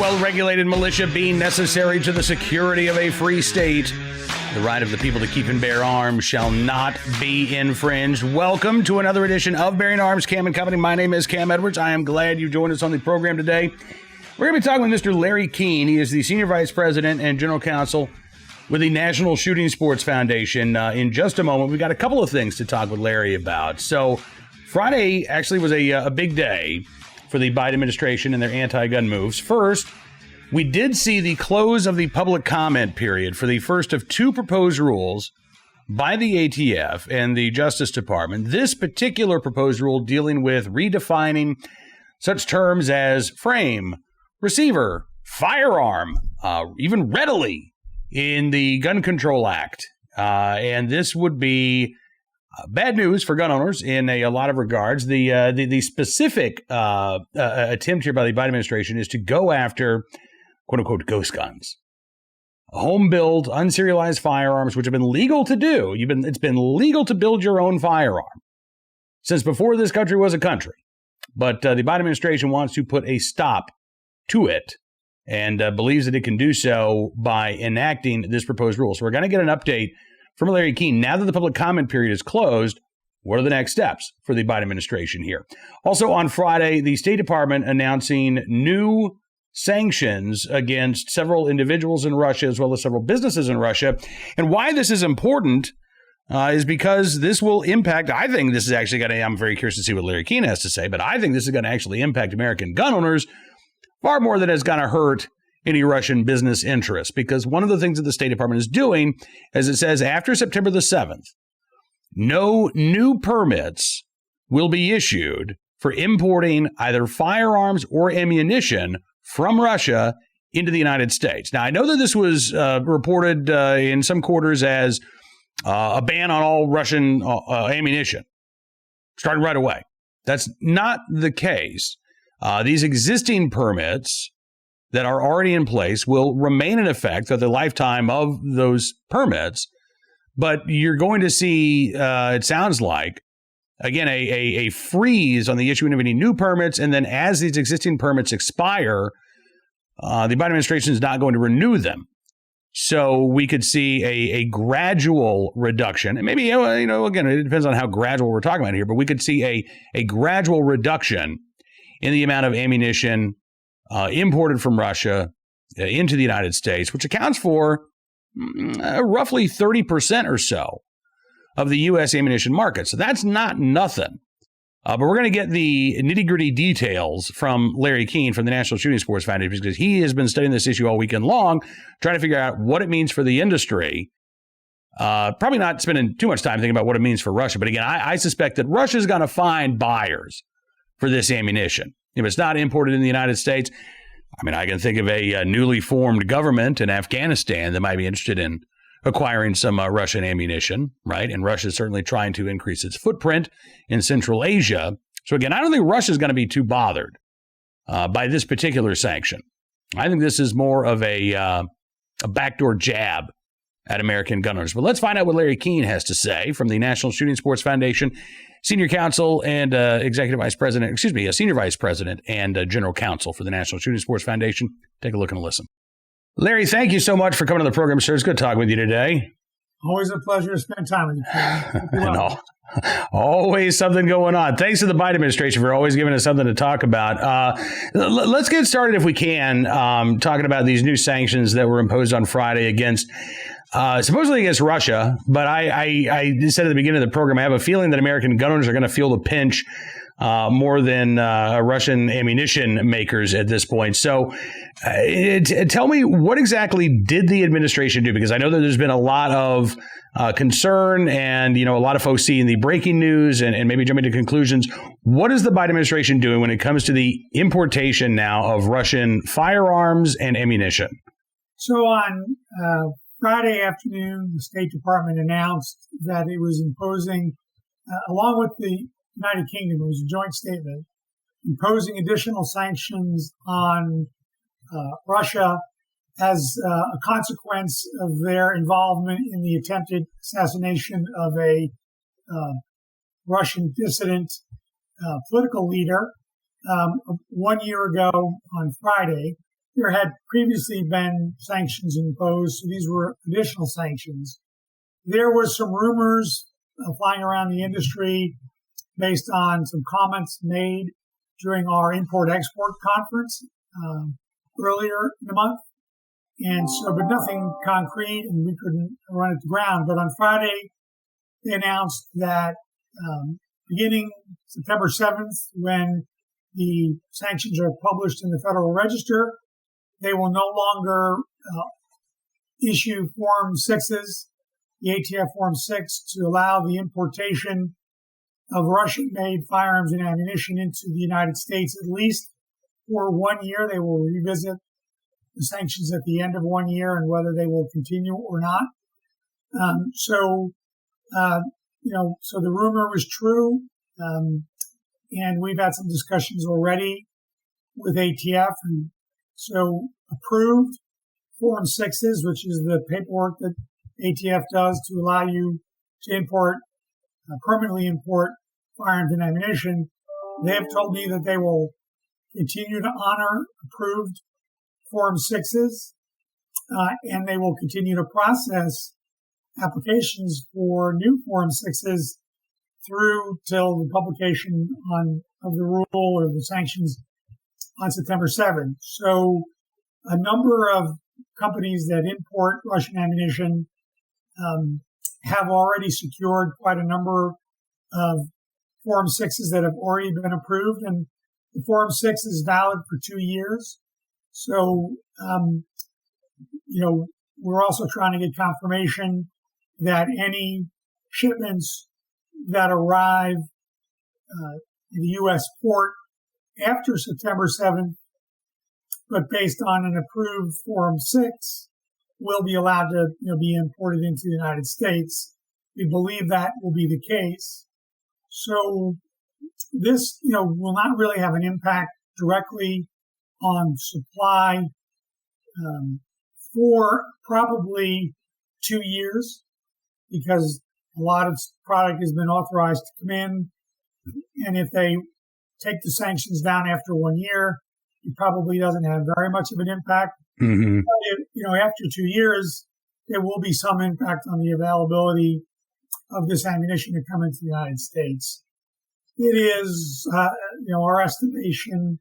well-regulated militia being necessary to the security of a free state, the right of the people to keep and bear arms shall not be infringed. Welcome to another edition of Bearing Arms, Cam and Company. My name is Cam Edwards. I am glad you joined us on the program today. We're going to be talking with Mr. Larry Keane. He is the Senior Vice President and General Counsel with the National Shooting Sports Foundation. In just a moment, we've got a couple of things to talk with Larry about. So Friday actually was a big day for the Biden administration and their anti-gun moves. First, we did see the close of the public comment period for the first of two proposed rules by the ATF and the Justice Department. This particular proposed rule dealing with redefining such terms as frame, receiver, firearm, even readily in the Gun Control Act. And this would be bad news for gun owners in a lot of regards. The specific attempt here by the Biden administration is to go after, quote-unquote, ghost guns. Home-built, unserialized firearms, which have been legal to do. It's been legal to build your own firearm since before this country was a country. But the Biden administration wants to put a stop to it and believes that it can do so by enacting this proposed rule. So we're going to get an update from Larry Keane. Now that the public comment period is closed, what are the next steps for the Biden administration here? Also on Friday, the State Department announcing new sanctions against several individuals in Russia as well as several businesses in Russia. And why this is important is because this will impact, I think this is actually going to, I'm very curious to see what Larry Keane has to say, but I think this is going to actually impact American gun owners far more than it's going to hurt any Russian business interests. Because one of the things that the State Department is doing, as it says, after September the 7th, no new permits will be issued for importing either firearms or ammunition from Russia into the United States. Now, I know that this was reported in some quarters as a ban on all Russian ammunition, starting right away. That's not the case. These existing permits that are already in place will remain in effect for the lifetime of those permits. But you're going to see, it sounds like, again, a freeze on the issuing of any new permits. And then as these existing permits expire, the Biden administration is not going to renew them. So we could see a gradual reduction. And maybe, again, it depends on how gradual we're talking about here, but we could see a gradual reduction in the amount of ammunition imported from Russia into the United States, which accounts for roughly 30% or so of the U.S. ammunition market. So that's not nothing. But we're going to get the nitty-gritty details from Larry Keane from the National Shooting Sports Foundation, because he has been studying this issue all weekend long, trying to figure out what it means for the industry. Probably not spending too much time thinking about what it means for Russia. But again, I suspect that Russia is going to find buyers for this ammunition. If it's not imported in the United States, I mean, I can think of a newly formed government in Afghanistan that might be interested in acquiring some Russian ammunition, right? And Russia is certainly trying to increase its footprint in Central Asia. So again, I don't think Russia is going to be too bothered by this particular sanction. I think this is more of a backdoor jab at American gun owners. But let's find out what Larry Keane has to say from the National Shooting Sports Foundation, Senior Counsel and Senior Vice President and General Counsel for the National Shooting Sports Foundation. Take a look and listen. Larry, thank you so much for coming on the program, sir. It's good talking with you today. Always a pleasure to spend time with you. No, always something going on. Thanks to the Biden administration for always giving us something to talk about. Let's get started, if we can, talking about these new sanctions that were imposed on Friday against supposedly against Russia. But I said at the beginning of the program, I have a feeling that American gun owners are going to feel the pinch more than Russian ammunition makers at this point. So tell me, what exactly did the administration do? Because I know that there's been a lot of concern and, a lot of folks seeing the breaking news and maybe jumping to conclusions. What is the Biden administration doing when it comes to the importation now of Russian firearms and ammunition? So on Friday afternoon, the State Department announced that it was imposing, along with the United Kingdom, it was a joint statement, imposing additional sanctions on Russia as a consequence of their involvement in the attempted assassination of a Russian dissident political leader. 1 year ago on Friday, there had previously been sanctions imposed, so these were additional sanctions. There was some rumors flying around the industry based on some comments made during our import-export conference earlier in the month. And so, but nothing concrete, and we couldn't run it to ground. But on Friday, they announced that beginning September 7th, when the sanctions are published in the Federal Register, they will no longer issue Form 6s, the ATF Form 6, to allow the importation of Russian-made firearms and ammunition into the United States, at least for 1 year. They will revisit the sanctions at the end of 1 year and whether they will continue or not. So the rumor was true. And we've had some discussions already with ATF. And so approved Form 6s, which is the paperwork that ATF does to allow you to permanently import firearms and ammunition. They have told me that they will continue to honor approved Form 6s, and they will continue to process applications for new Form 6s through till the publication of the rule or the sanctions on September 7th. So a number of companies that import Russian ammunition have already secured quite a number of Form 6s that have already been approved, and the Form 6 is valid for 2 years. So, we're also trying to get confirmation that any shipments that arrive in the U.S. port after September 7th, but based on an approved Form 6, will be allowed to be imported into the United States. We believe that will be the case. So this, will not really have an impact directly on supply for probably 2 years, because a lot of product has been authorized to come in. And if they take the sanctions down after 1 year, it probably doesn't have very much of an impact. Mm-hmm. But after 2 years, there will be some impact on the availability of this ammunition to come into the United States. It is, our estimation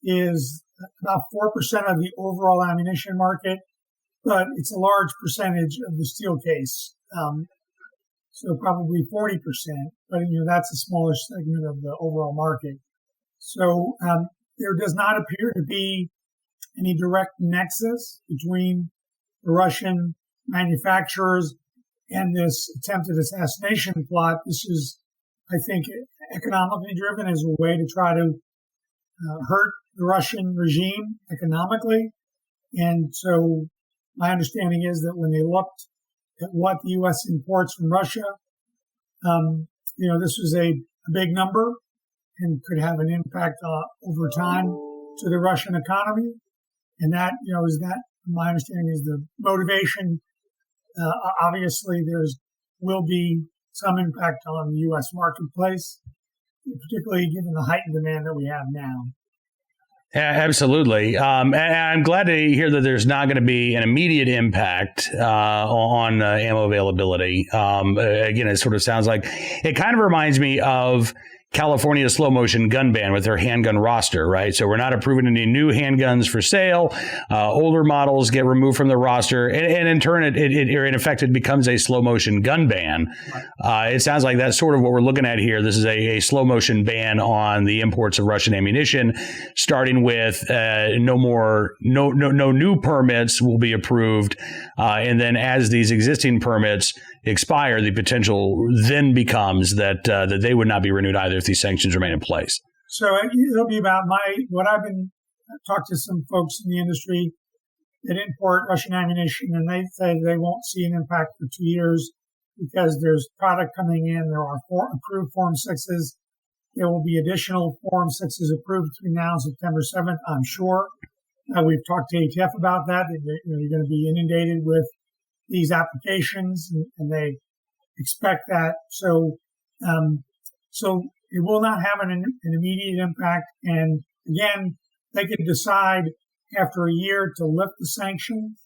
is about 4% of the overall ammunition market, but it's a large percentage of the steel case. So probably 40%, but that's a smaller segment of the overall market. So there does not appear to be any direct nexus between the Russian manufacturers and this attempted assassination plot. This is, I think, economically driven as a way to try to hurt the Russian regime economically. And so my understanding is that when they looked at what the U.S. imports from Russia, this was a big number and could have an impact over time to the Russian economy. And that, my understanding is the motivation. Obviously, will be some impact on the U.S. marketplace, particularly given the heightened demand that we have now. Yeah, absolutely. And I'm glad to hear that there's not going to be an immediate impact on ammo availability. Again, it sort of sounds like it kind of reminds me of California's slow motion gun ban with their handgun roster, right? So we're not approving any new handguns for sale. Older models get removed from the roster, and in turn, it becomes a slow motion gun ban. It sounds like that's sort of what we're looking at here. This is a slow motion ban on the imports of Russian ammunition, starting with no new permits will be approved, and then as these existing permits expire, the potential then becomes that they would not be renewed either if these sanctions remain in place. So it'll be about what I've been talked to some folks in the industry that import Russian ammunition, and they say they won't see an impact for 2 years because there's product coming in. There are approved Form 6s. There will be additional Form 6s approved between now and September 7th, I'm sure. We've talked to ATF about that. You're going to be inundated with these applications, and they expect that. So it will not have an immediate impact. And again, they could decide after a year to lift the sanctions.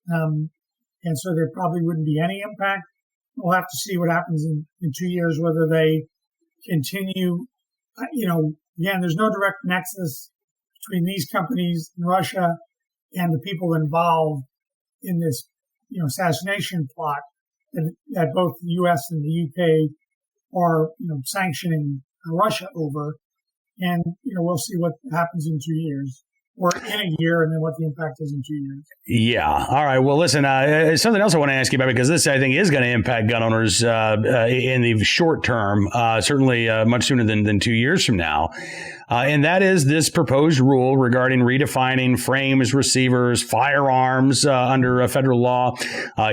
And so there probably wouldn't be any impact. We'll have to see what happens in 2 years, whether they continue. Again, there's no direct nexus between these companies in Russia and the people involved in this, assassination plot that both the U.S. and the U.K. are, sanctioning Russia over. And, we'll see what happens in 2 years. Or in a year, and then what the impact is in 2 years. Yeah. All right. Well, listen, something else I want to ask you about, because this, I think, is going to impact gun owners in the short term, certainly much sooner than 2 years from now. And that is this proposed rule regarding redefining frames, receivers, firearms under federal law.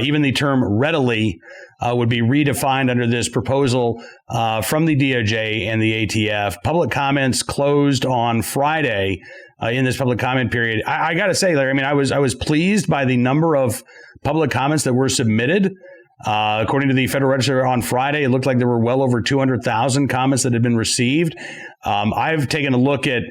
Even the term readily would be redefined under this proposal from the DOJ and the ATF. Public comments closed on Friday. In this public comment period, I got to say, Larry, I was pleased by the number of public comments that were submitted. According to the Federal Register on Friday, it looked like there were well over 200,000 comments that had been received. I've taken a look at,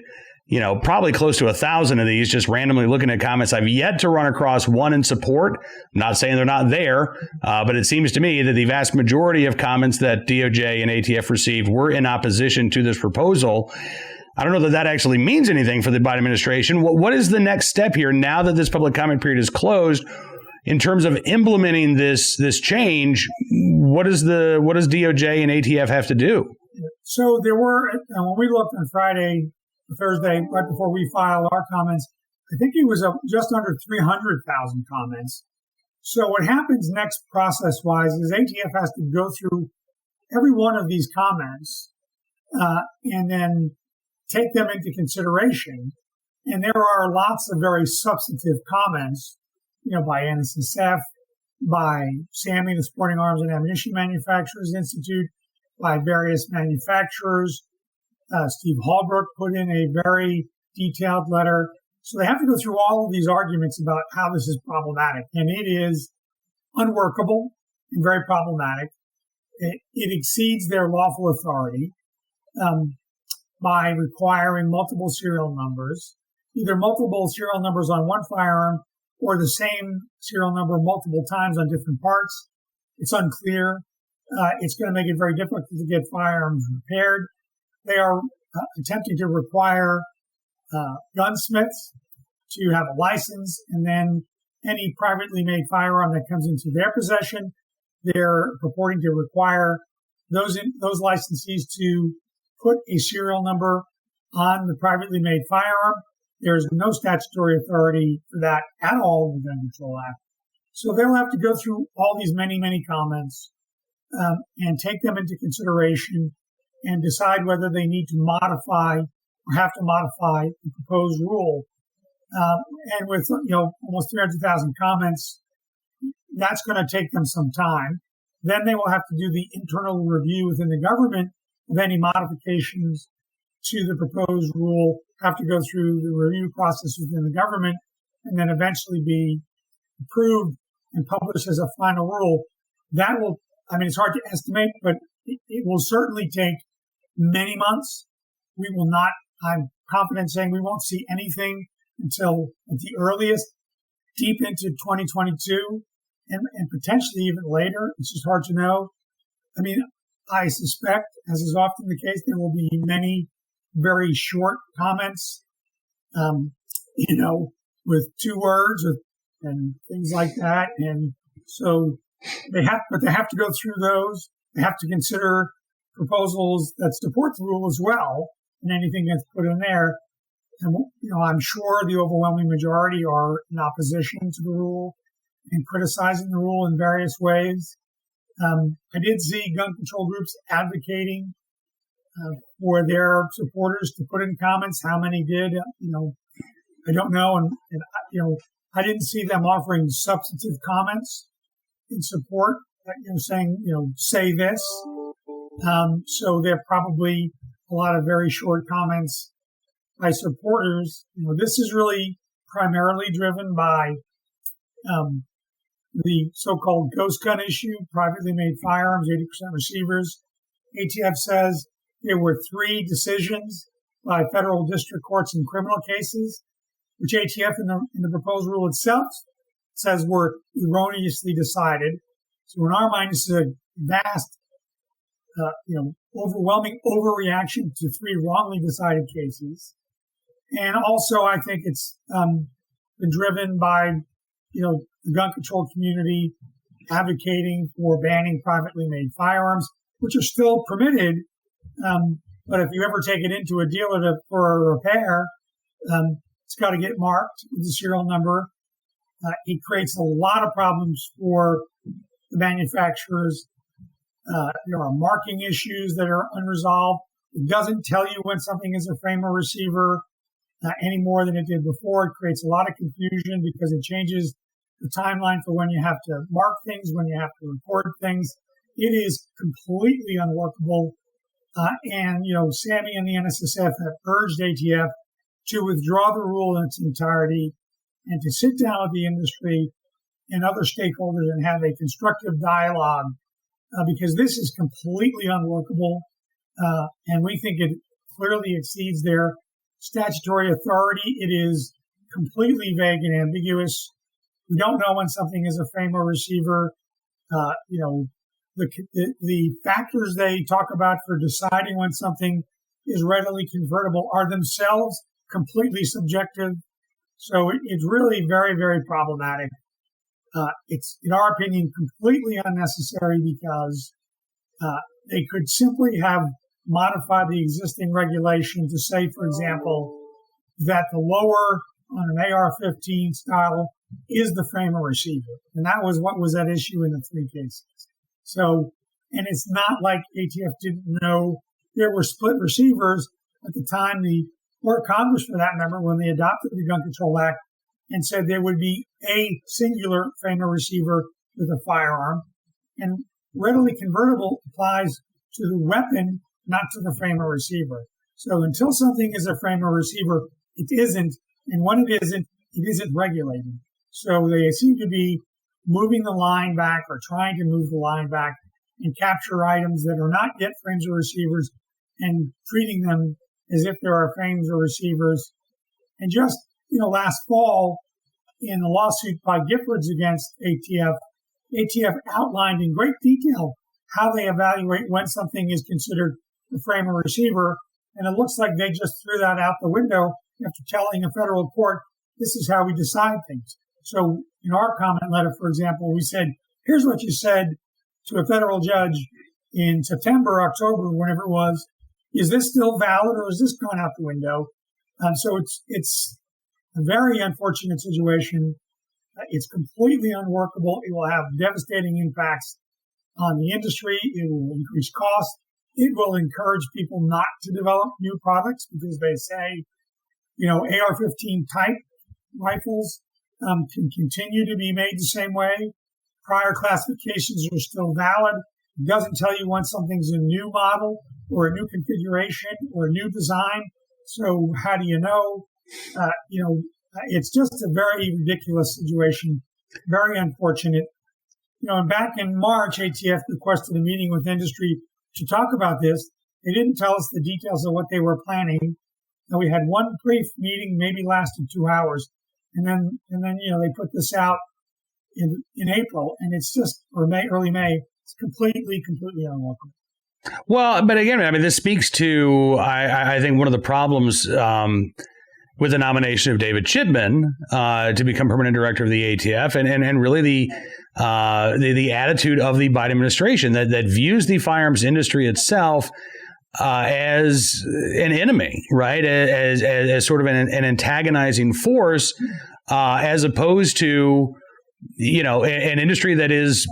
probably close to 1,000 of these, just randomly looking at comments. I've yet to run across one in support. I'm not saying they're not there, but it seems to me that the vast majority of comments that DOJ and ATF received were in opposition to this proposal. I don't know that that actually means anything for the Biden administration. What is the next step here now that this public comment period is closed in terms of implementing this change? What does DOJ and ATF have to do? So there were, when we looked on Friday, Thursday, right before we filed our comments, I think it was just under 300,000 comments. So what happens next process-wise is ATF has to go through every one of these comments and then take them into consideration. And there are lots of very substantive comments, by NSSF, by SAMI, the Sporting Arms and Ammunition Manufacturers Institute, by various manufacturers. Steve Hallbrook put in a very detailed letter. So they have to go through all of these arguments about how this is problematic. And it is unworkable and very problematic. It exceeds their lawful authority. By requiring multiple serial numbers, either multiple serial numbers on one firearm or the same serial number multiple times on different parts. It's unclear. It's going to make it very difficult to get firearms repaired. They are attempting to require gunsmiths to have a license, and then any privately made firearm that comes into their possession, they're purporting to require those licensees to put a serial number on the privately made firearm. There's no statutory authority for that at all in the Gun Control Act. So they'll have to go through all these many, many comments and take them into consideration and decide whether they need to modify or have to modify the proposed rule. And with almost 300,000 comments, that's going to take them some time. Then they will have to do the internal review within the government of any modifications to the proposed rule, have to go through the review process within the government, and then eventually be approved and published as a final rule. That will, it's hard to estimate, but it will certainly take many months. We will not, I'm confident saying we won't see anything until at the earliest, deep into 2022, and potentially even later. It's just hard to know. I suspect, as is often the case, there will be many very short comments, with 2 words and things like that. And so they have to go through those. They have to consider proposals that support the rule as well, and anything that's put in there. And, I'm sure the overwhelming majority are in opposition to the rule and criticizing the rule in various ways. I did see gun control groups advocating for their supporters to put in comments. How many did? I don't know. And I didn't see them offering substantive comments in support, saying, say this. So there are probably a lot of very short comments by supporters. This is really primarily driven by the so-called ghost gun issue, privately made firearms, 80% receivers. ATF says there were 3 decisions by federal district courts in criminal cases which ATF in the proposed rule itself says were erroneously decided. So in our mind, this is a vast, overwhelming overreaction to 3 wrongly decided cases. And also, I think it's been driven by, the gun control community advocating for banning privately made firearms, which are still permitted. But if you ever take it into a dealer for a repair, it's got to get marked with the serial number. It creates a lot of problems for the manufacturers. There are marking issues that are unresolved. It doesn't tell you when something is a frame or receiver any more than it did before. It creates a lot of confusion because it changes the timeline for when you have to mark things, when you have to record things. It is completely unworkable. And Sammy and the NSSF have urged ATF to withdraw the rule in its entirety and to sit down with the industry and other stakeholders and have a constructive dialogue because this is completely unworkable. And we think it clearly exceeds their statutory authority. It is completely vague and ambiguous. We don't know when something is a frame or receiver. The factors they talk about for deciding when something is readily convertible are themselves completely subjective. So it's really very, very problematic. It's, in our opinion, completely unnecessary because they could simply have modified the existing regulation to say, for example, that the lower on an AR-15 style is the frame or receiver. And that was what was at issue in the 3 cases. So, and it's not like ATF didn't know there were split receivers at the time or Congress, for that matter, when they adopted the Gun Control Act and said there would be a singular frame or receiver with a firearm. And readily convertible applies to the weapon, not to the frame or receiver. So until something is a frame or receiver, it isn't. And when it isn't regulated. So they seem to be moving the line back or trying to move the line back and capture items that are not yet frames or receivers and treating them as if there are frames or receivers. And just, last fall in a lawsuit by Giffords against ATF outlined in great detail how they evaluate when something is considered a frame or receiver. And it looks like they just threw that out the window after telling a federal court, this is how we decide things. So in our comment letter, for example, we said, here's what you said to a federal judge in September, October, whenever it was. Is this still valid or is this gone out the window? So it's a very unfortunate situation. It's completely unworkable. It will have devastating impacts on the industry. It will increase costs. It will encourage people not to develop new products because they say, AR-15 type rifles can continue to be made the same way. Prior classifications are still valid. It doesn't tell you when something's a new model or a new configuration or a new design. So how do you know? It's just a very ridiculous situation, very unfortunate. And back in March, ATF requested a meeting with industry to talk about this. They didn't tell us the details of what they were planning. And we had one brief meeting, maybe lasted 2 hours. And then, they put this out in April, and it's just, or early May. It's completely unworkable. Well, but again, this speaks to, I think, one of the problems with the nomination of David Chipman to become permanent director of the ATF, and really the attitude of the Biden administration that views the firearms industry itself as an enemy, right? As sort of an antagonizing force, as opposed to, an industry that is,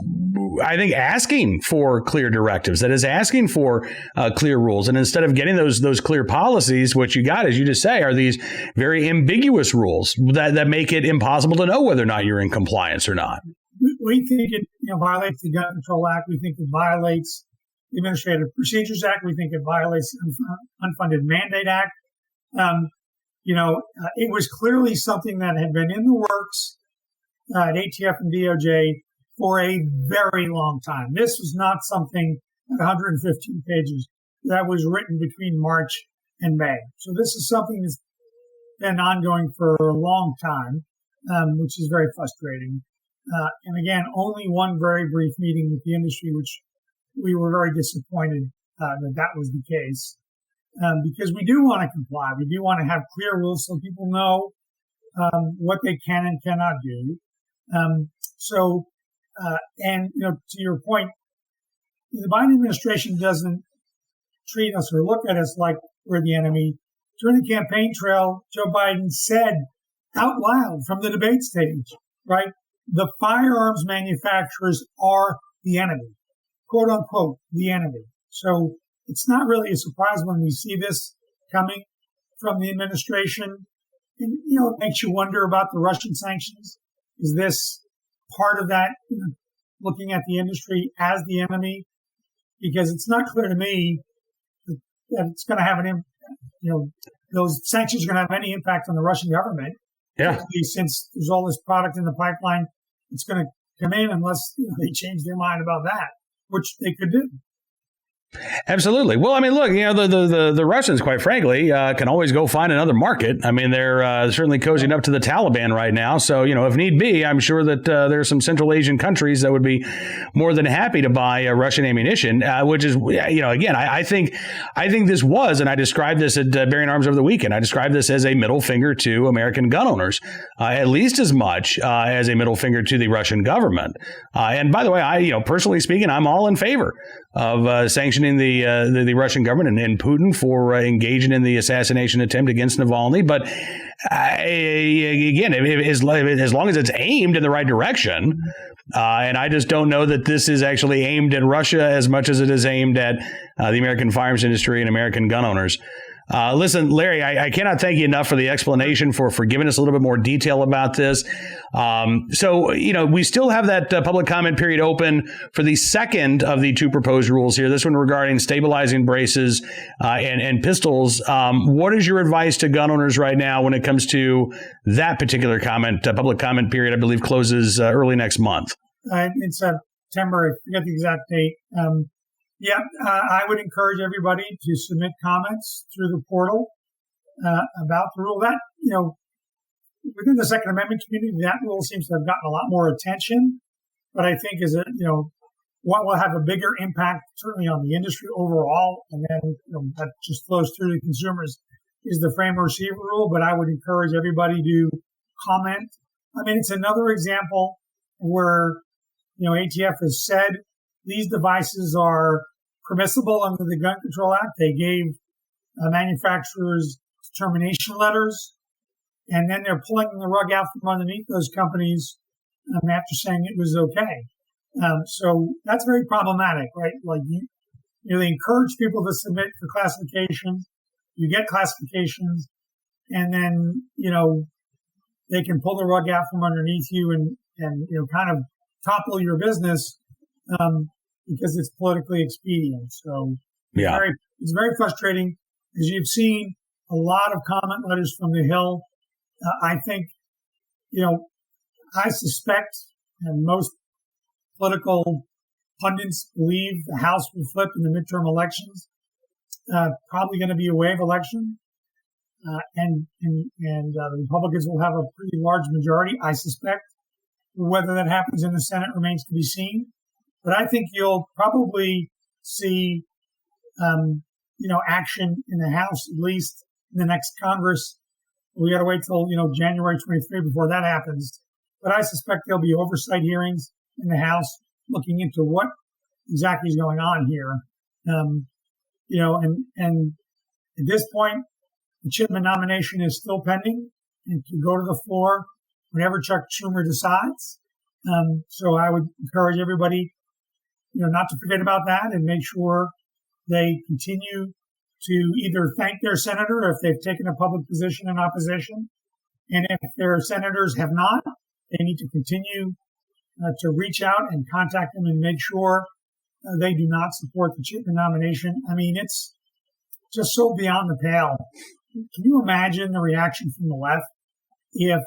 I think, asking for clear directives, that is asking for clear rules. And instead of getting those clear policies, what you got, as you just say, are these very ambiguous rules that make it impossible to know whether or not you're in compliance or not. We think it violates the Gun Control Act. We think it violates the Administrative Procedures Act. We think it violates the Unfunded Mandate Act. It was clearly something that had been in the works at ATF and DOJ for a very long time. This was not something at 115 pages that was written between March and May. So this is something been ongoing for a long time, which is very frustrating. And again, only one very brief meeting with the industry, which we were very disappointed that was the case, because we do want to comply. We do want to have clear rules so people know what they can and cannot do. And to your point, the Biden administration doesn't treat us or look at us like we're the enemy. During the campaign trail, Joe Biden said out loud from the debate stage, right, the firearms manufacturers are the enemy, quote unquote, the enemy. So it's not really a surprise when we see this coming from the administration. And, it makes you wonder about the Russian sanctions. Is this part of that, looking at the industry as the enemy? Because it's not clear to me that it's going to have an impact. Those sanctions are going to have any impact on the Russian government. Yeah. Since there's all this product in the pipeline, it's going to come in unless they change their mind about that, which they could do. Absolutely. Well, I mean, look, the Russians, quite frankly, can always go find another market. I mean, they're certainly cozying up to the Taliban right now. So, if need be, I'm sure that there are some Central Asian countries that would be more than happy to buy Russian ammunition, which is, again, I think this was, and I described this at Bearing Arms over the weekend, I described this as a middle finger to American gun owners, at least as much as a middle finger to the Russian government. And by the way, personally speaking, I'm all in favor of sanctioning the Russian government and Putin for engaging in the assassination attempt against Navalny. But again, as long as it's aimed in the right direction, and I just don't know that this is actually aimed at Russia as much as it is aimed at the American firearms industry and American gun owners. Listen, Larry, I cannot thank you enough for the explanation, for giving us a little bit more detail about this. So, we still have that public comment period open for the second of the two proposed rules here, this one regarding stabilizing braces and pistols. What is your advice to gun owners right now when it comes to that particular comment? Public comment period, I believe, closes early next month. In September, I forget the exact date. I would encourage everybody to submit comments through the portal about the rule. That, within the Second Amendment community, that rule seems to have gotten a lot more attention. But I think what will have a bigger impact, certainly on the industry overall, and then that just flows through to consumers, is the frame and receiver rule. But I would encourage everybody to comment. I mean, it's another example where, ATF has said these devices are permissible under the Gun Control Act. They gave manufacturers termination letters, and then they're pulling the rug out from underneath those companies after saying it was okay. So that's very problematic, right? Like they encourage people to submit for classification. You get classifications, and then they can pull the rug out from underneath you and kind of topple your business because it's politically expedient. So it's very frustrating. As you've seen, a lot of comment letters from the Hill. I think, I suspect, and most political pundits believe, the House will flip in the midterm elections. Probably going to be a wave election. And the Republicans will have a pretty large majority, I suspect. Whether that happens in the Senate remains to be seen. But I think you'll probably see, action in the House, at least in the next Congress. We got to wait till, January 23 before that happens. But I suspect there'll be oversight hearings in the House looking into what exactly is going on here. And at this point, the Chipman nomination is still pending and can go to the floor whenever Chuck Schumer decides. So I would encourage everybody, not to forget about that and make sure they continue to either thank their senator if they've taken a public position in opposition. And if their senators have not, they need to continue to reach out and contact them and make sure they do not support the Chipman nomination. I mean, it's just so beyond the pale. Can you imagine the reaction from the left if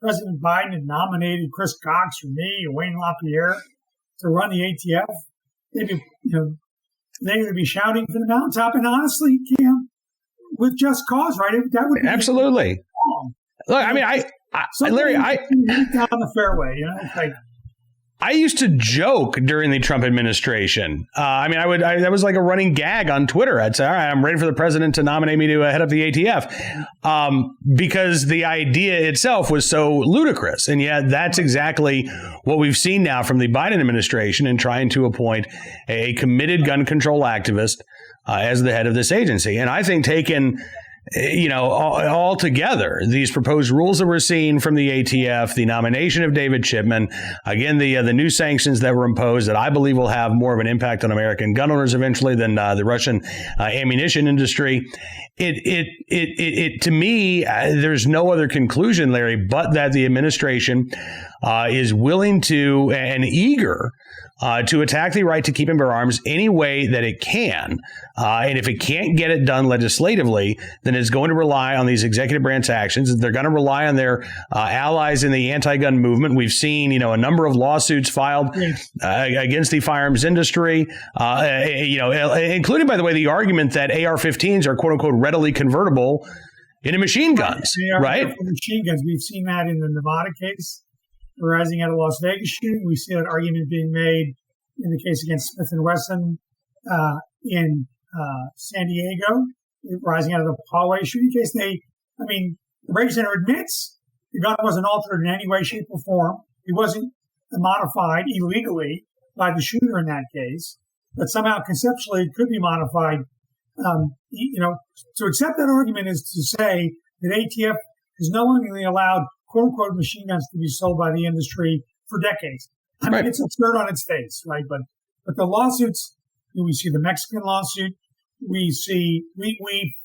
President Biden had nominated Chris Cox or me or Wayne LaPierre to run the ATF? They would be shouting from the mountaintop. And honestly, Cam, with just cause, right? That would be absolutely wrong. Look, I mean, Larry, down the fairway, it's like. I used to joke during the Trump administration. That was like a running gag on Twitter. I'd say, all right, I'm ready for the president to nominate me to head up the ATF, because the idea itself was so ludicrous. And yet that's exactly what we've seen now from the Biden administration in trying to appoint a committed gun control activist as the head of this agency. And I think taken all together, these proposed rules that we're seeing from the ATF, the nomination of David Chipman, again, the new sanctions that were imposed that I believe will have more of an impact on American gun owners eventually than the Russian ammunition industry. It to me, there's no other conclusion, Larry, but that the administration is willing to and eager to attack the right to keep and bear arms any way that it can. And if it can't get it done legislatively, then it's going to rely on these executive branch actions. They're going to rely on their allies in the anti-gun movement. We've seen, a number of lawsuits filed against the firearms industry, including, by the way, the argument that AR-15s are, quote unquote, readily convertible into machine guns, right? Machine guns. We've seen that in the Nevada case arising out of Las Vegas shooting. We see that argument being made in the case against Smith & Wesson in San Diego, rising out of the Poway shooting case. The Brady Center admits the gun wasn't altered in any way, shape, or form. It wasn't modified illegally by the shooter in that case, but somehow conceptually it could be modified. To accept that argument is to say that ATF has knowingly allowed quote-unquote machine guns to be sold by the industry for decades. It's absurd on its face, right? But the lawsuits, we see the Mexican lawsuit, we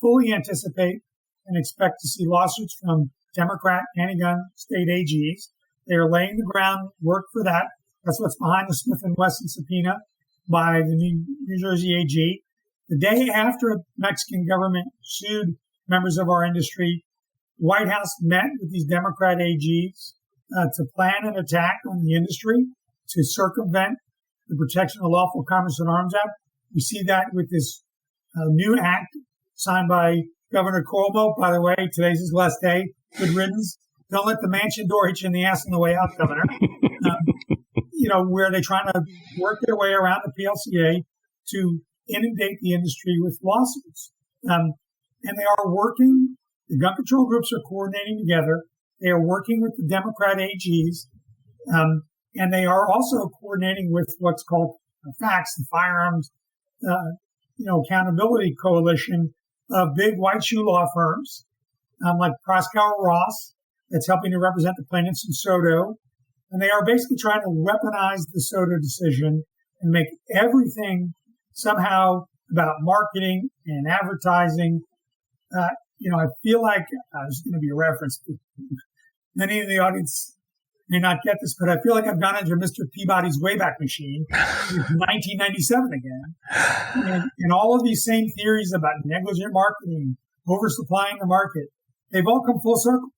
fully anticipate and expect to see lawsuits from Democrat anti-gun state AGs. They are laying the groundwork for that. That's what's behind the Smith & Wesson subpoena by the New Jersey AG. The day after the Mexican government sued members of our industry, the White House met with these Democrat AGs to plan an attack on the industry to circumvent the Protection of Lawful Commerce and Arms Act. We see that with this new act signed by Governor Cuomo. By the way, today's his last day. Good riddance. Don't let the mansion door hit you in the ass on the way out, Governor. Where they're trying to work their way around the PLCA to inundate the industry with lawsuits. And they are working. The gun control groups are coordinating together. They are working with the Democrat AGs, and they are also coordinating with what's called FACTS, the Firearms, Accountability Coalition of big white shoe law firms like Proskauer Ross, that's helping to represent the plaintiffs in Soto, and they are basically trying to weaponize the Soto decision and make everything somehow about marketing and advertising. I feel like there's going to be a reference. Many in the audience may not get this, but I feel like I've gone into Mr. Peabody's Wayback Machine in 1997 again. And all of these same theories about negligent marketing, oversupplying the market, they've all come full circle.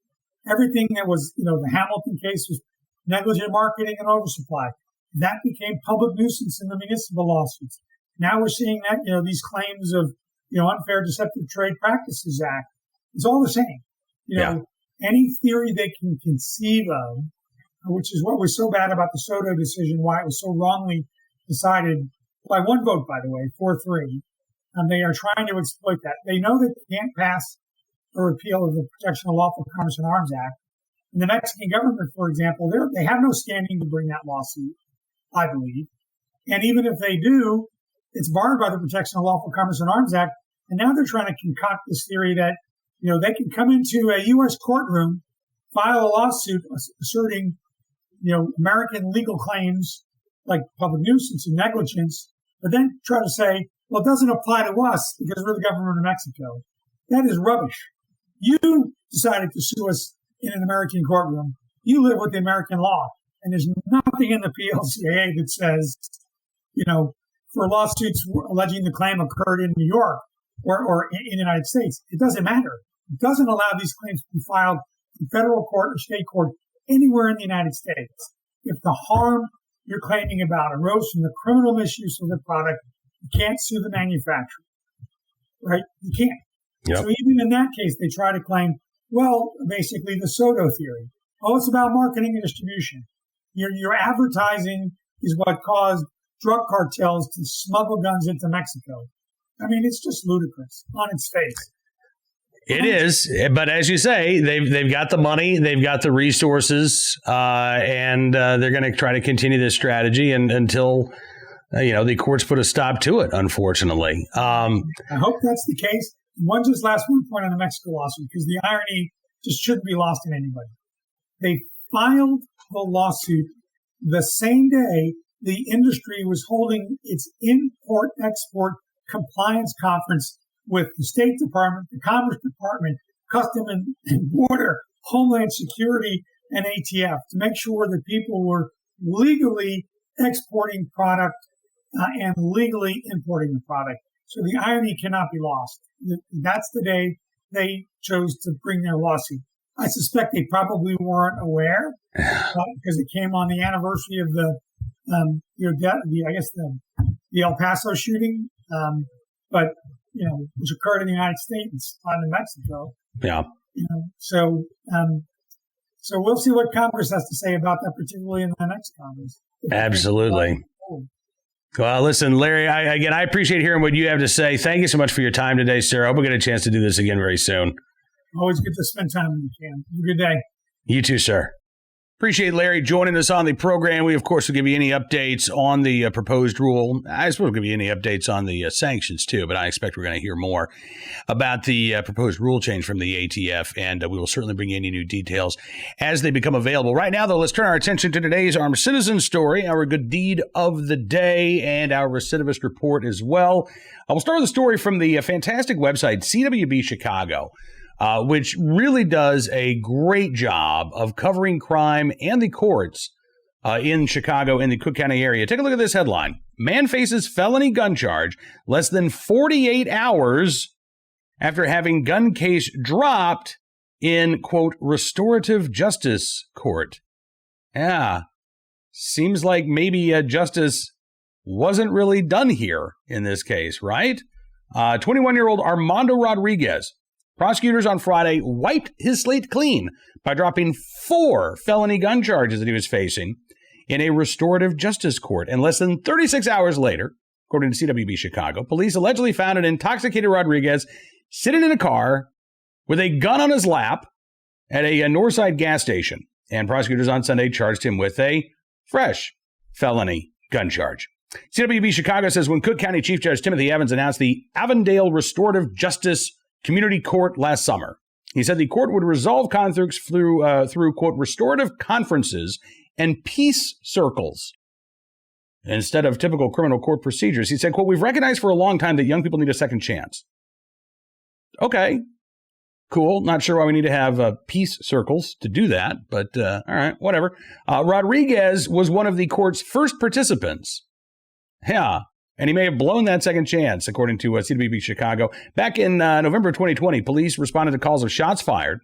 Everything that was, the Hamilton case was negligent marketing and oversupply. That became public nuisance in the municipal lawsuits. Now we're seeing that, these claims of, Unfair Deceptive Trade Practices Act. It's all the same. Any theory they can conceive of, which is what was so bad about the Soto decision, why it was so wrongly decided by one vote, by the way, 4-3. They are trying to exploit that. They know they can't pass a repeal of the Protection of Lawful Commerce and Arms Act. And the Mexican government, for example, they have no standing to bring that lawsuit, I believe. And even if they do, it's barred by the Protection of Lawful Commerce and Arms Act. And now they're trying to concoct this theory that, they can come into a U.S. courtroom, file a lawsuit asserting, American legal claims like public nuisance and negligence, but then try to say, well, it doesn't apply to us because we're the government of Mexico. That is rubbish. You decided to sue us in an American courtroom. You live with the American law. And there's nothing in the PLCAA that says, for lawsuits alleging the claim occurred in New York or in the United States, it doesn't matter. It doesn't allow these claims to be filed in federal court or state court anywhere in the United States. If the harm you're claiming about arose from the criminal misuse of the product, you can't sue the manufacturer, right? You can't. Yep. So even in that case, they try to claim Well, basically the Soto theory. Oh, it's about marketing and distribution. Your advertising is what caused drug cartels to smuggle guns into Mexico. I mean, it's just ludicrous on its face. It is, but as you say, they've got the money, they've got the resources, and they're going to try to continue this strategy until the courts put a stop to it. Unfortunately, I hope that's the case. Last one point on the Mexico lawsuit, because the irony just shouldn't be lost on anybody. They filed the lawsuit the same day the industry was holding its import-export compliance conference with the State Department, the Commerce Department, Custom and Border, Homeland Security, and ATF to make sure that people were legally exporting product and legally importing the product. So the irony cannot be lost. That's the day they chose to bring their lawsuit. I suspect they probably weren't aware because it came on the anniversary of the El Paso shooting, which occurred in the United States, not in Mexico. Yeah. So we'll see what Congress has to say about that, particularly in the next Congress. Absolutely. Well, listen, Larry, I appreciate hearing what you have to say. Thank you so much for your time today, sir. I hope we get a chance to do this again very soon. Always good to spend time with you, Cam. Have a good day. You too, sir. Appreciate Larry joining us on the program. We, of course, will give you any updates on the proposed rule. I suppose we'll give you any updates on the sanctions, too, but I expect we're going to hear more about the proposed rule change from the ATF, and we will certainly bring you any new details as they become available. Right now, though, let's turn our attention to today's Armed Citizen story, our good deed of the day, and our recidivist report as well. I will start with a story from the fantastic website, CWB Chicago. Which really does a great job of covering crime and the courts in Chicago and the Cook County area. Take a look at this headline. Man faces felony gun charge less than 48 hours after having gun case dropped in, quote, restorative justice court. Yeah, seems like maybe justice wasn't really done here in this case, right? 21-year-old Armando Rodriguez. Prosecutors on Friday wiped his slate clean by dropping 4 felony gun charges that he was facing in a restorative justice court. And less than 36 hours later, according to CWB Chicago, police allegedly found an intoxicated Rodriguez sitting in a car with a gun on his lap at a Northside gas station. And prosecutors on Sunday charged him with a fresh felony gun charge. CWB Chicago says when Cook County Chief Judge Timothy Evans announced the Avondale Restorative Justice Community Court last summer, he said the court would resolve conflicts through quote, restorative conferences and peace circles instead of typical criminal court procedures. He said, quote, we've recognized for a long time that young people need a second chance. Okay, cool. Not sure why we need to have peace circles to do that, but all right, whatever. Rodriguez was one of the court's first participants. Yeah. And he may have blown that second chance, according to CWB Chicago. Back in November 2020, police responded to calls of shots fired.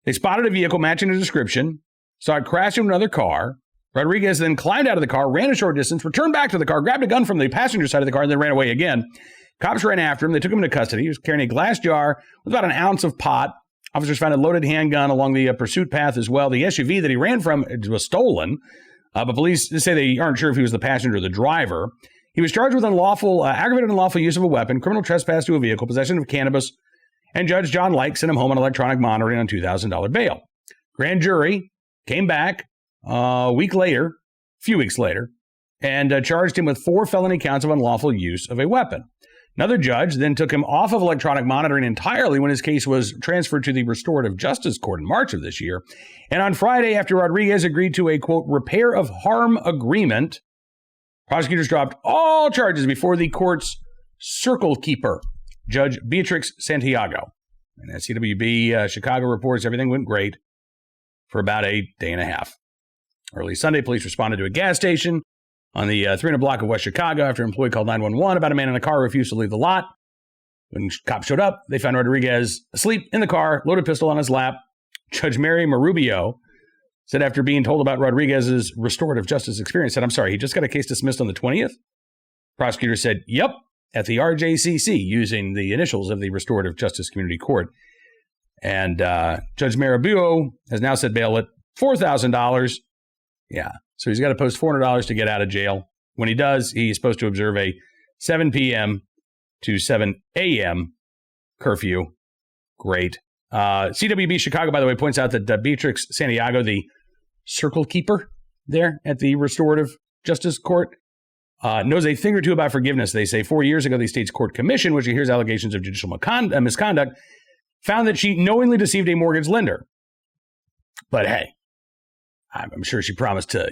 They spotted a vehicle matching a description, saw it crash into another car. Rodriguez then climbed out of the car, ran a short distance, returned back to the car, grabbed a gun from the passenger side of the car, and then ran away again. Cops ran after him. They took him into custody. He was carrying a glass jar with about an ounce of pot. Officers found a loaded handgun along the pursuit path as well. The SUV that he ran from was stolen, but police say they aren't sure if he was the passenger or the driver. He was charged with aggravated unlawful use of a weapon, criminal trespass to a vehicle, possession of cannabis, and Judge John Lake sent him home on electronic monitoring on $2,000 bail. Grand jury came back a few weeks later, and charged him with 4 felony counts of unlawful use of a weapon. Another judge then took him off of electronic monitoring entirely when his case was transferred to the Restorative Justice Court in March of this year. And on Friday, after Rodriguez agreed to a, quote, repair of harm agreement, prosecutors dropped all charges before the court's circle keeper, Judge Beatrix Santiago. And as CWB Chicago reports, everything went great for about a day and a half. Early Sunday, police responded to a gas station on the 300 block of West Chicago after an employee called 911 about a man in a car who refused to leave the lot. When cops showed up, they found Rodriguez asleep in the car, loaded pistol on his lap. Judge Mary Marubio said after being told about Rodriguez's restorative justice experience, said, I'm sorry, he just got a case dismissed on the 20th? Prosecutor said, yep, at the RJCC, using the initials of the Restorative Justice Community Court. And Judge Marabuo has now set bail at $4,000. Yeah, so he's got to post $400 to get out of jail. When he does, he's supposed to observe a 7 p.m. to 7 a.m. curfew. Great. CWB Chicago, by the way, points out that Beatrix Santiago, the circle keeper there at the Restorative Justice Court, knows a thing or two about forgiveness. They say 4 years ago, the state's court commission, which hears allegations of judicial misconduct, found that she knowingly deceived a mortgage lender. But hey, I'm sure she promised to,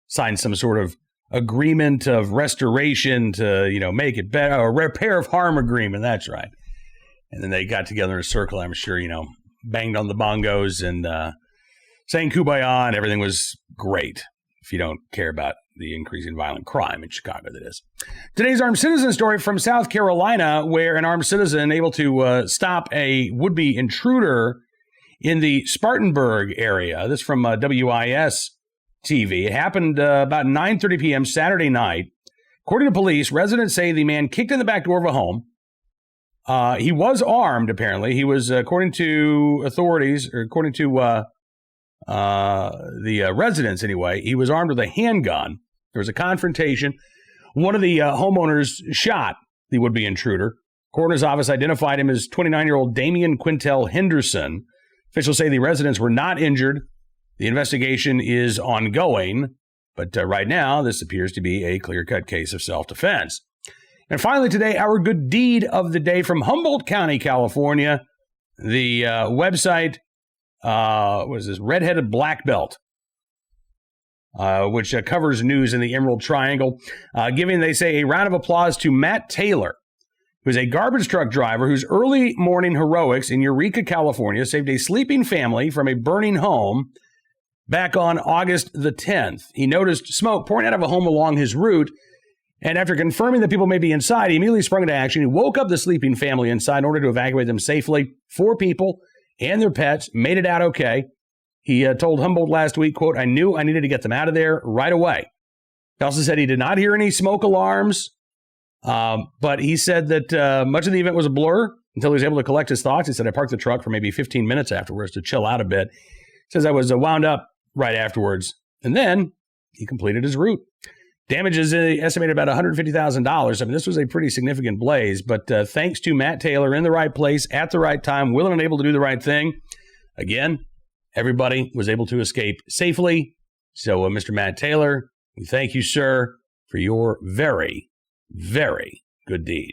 sign some sort of agreement of restoration to, make it better, a repair of harm agreement. That's right. And then they got together in a circle, I'm sure, banged on the bongos and sang Kumbaya, and everything was great. If you don't care about the increase in violent crime in Chicago, that is. Today's armed citizen story from South Carolina, where an armed citizen able to stop a would-be intruder in the Spartanburg area. This from WIS TV. It happened about 9:30 p.m. Saturday night. According to police, residents say the man kicked in the back door of a home. He was armed, apparently. He was, according to authorities, or according to the residents anyway, he was armed with a handgun. There was a confrontation. One of the homeowners shot the would-be intruder. Coroner's office identified him as 29-year-old Damian Quintel Henderson. Officials say the residents were not injured. The investigation is ongoing, but right now this appears to be a clear-cut case of self-defense. And finally today, our good deed of the day from Humboldt County, California. The website, what is this, Redheaded Black Belt, which covers news in the Emerald Triangle, giving, they say, a round of applause to Matt Taylor, who's a garbage truck driver whose early morning heroics in Eureka, California, saved a sleeping family from a burning home back on August the 10th. He noticed smoke pouring out of a home along his route, and after confirming that people may be inside, he immediately sprung into action. He woke up the sleeping family inside in order to evacuate them safely. 4 people and their pets made it out okay. He told Humboldt last week, quote, "I knew I needed to get them out of there right away." He also said he did not hear any smoke alarms, but he said that much of the event was a blur until he was able to collect his thoughts. He said, "I parked the truck for maybe 15 minutes afterwards to chill out a bit." He says, "I was wound up right afterwards." And then he completed his route. Damage is estimated about $150,000. I mean, this was a pretty significant blaze, but thanks to Matt Taylor in the right place at the right time, willing and able to do the right thing. Again, everybody was able to escape safely. So, Mr. Matt Taylor, we thank you, sir, for your very, very good deed.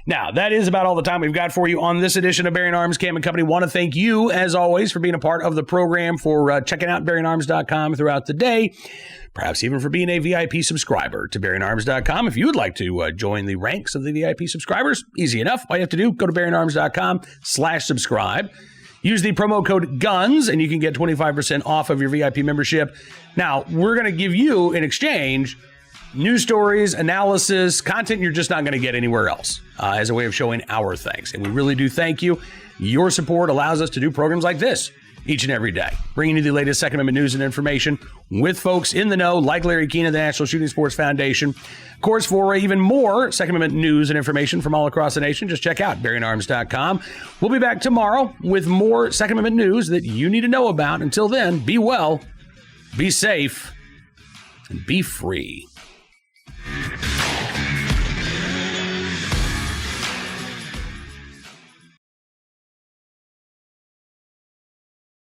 Now, that is about all the time we've got for you on this edition of Bearing Arms Cam & Company. Want to thank you, as always, for being a part of the program, for checking out BearingArms.com throughout the day, perhaps even for being a VIP subscriber to BearingArms.com. If you would like to join the ranks of the VIP subscribers, easy enough. All you have to do, go to BearingArms.com/subscribe. Use the promo code GUNS, and you can get 25% off of your VIP membership. Now, we're going to give you, in exchange, news stories, analysis, content you're just not going to get anywhere else, as a way of showing our thanks. And we really do thank you. Your support allows us to do programs like this each and every day, bringing you the latest Second Amendment news and information with folks in the know, like Larry Keane of the National Shooting Sports Foundation. Of course, for even more Second Amendment news and information from all across the nation, just check out BearingArms.com. We'll be back tomorrow with more Second Amendment news that you need to know about. Until then, be well, be safe, and be free.